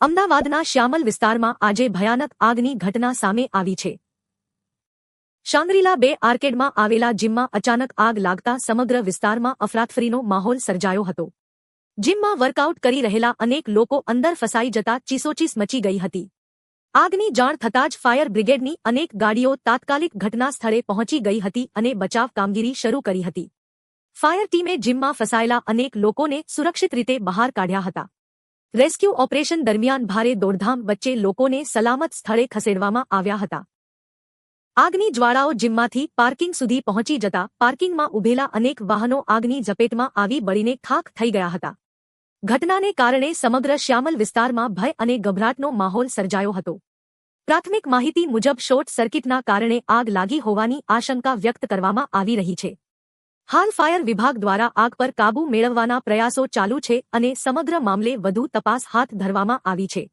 અમદાવાદના શ્યામલ વિસ્તારમાં આજે ભયાનક આગની ઘટના સામે આવી છે. શાંગ્રીલા બે આર્કેડમાં આવેલા જીમમાં અચાનક આગ લાગતા સમગ્ર વિસ્તારમાં અફરાતફરીનો માહોલ સર્જાયો હતો. જીમમાં વર્કઆઉટ કરી રહેલા અનેક લોકો અંદર ફસાઈ જતા ચીસોચીસ મચી ગઈ હતી. આગની જાણ થતાં જ ફાયર બ્રિગેડની અનેક ગાડીઓ તાત્કાલિક ઘટના સ્થળે પહોંચી ગઈ હતી અને બચાવ કામગીરી શરૂ કરી હતી. ફાયર ટીમે જીમમાં ફસાયેલા અનેક લોકોને સુરક્ષિત રીતે બહાર કાઢ્યા હતા. રેસ્ક્યુ ઓપરેશન દરમિયાન ભારે દોડધામ વચ્ચે લોકોને સલામત સ્થળે ખસેડવામાં આવ્યા હતા. આગની જ્વાળાઓ જીમમાંથી પાર્કિંગ સુધી પહોંચી જતા પાર્કિંગમાં ઉભેલા અનેક વાહનો આગની ઝપેટમાં આવી બળીને ખાખ થઈ ગયા હતા. ઘટનાને કારણે સમગ્ર શ્યામલ વિસ્તારમાં ભય અને ગભરાટનો માહોલ સર્જાયો હતો. પ્રાથમિક માહિતી મુજબ શોર્ટ સર્કિટના કારણે આગ લાગી હોવાની આશંકા વ્યક્ત કરવામાં આવી રહી છે. હાલ ફાયર વિભાગ દ્વારા આગ પર કાબૂ મેળવવાના પ્રયાસો ચાલુ છે અને સમગ્ર મામલે વધુ તપાસ હાથ ધરવામાં આવી છે.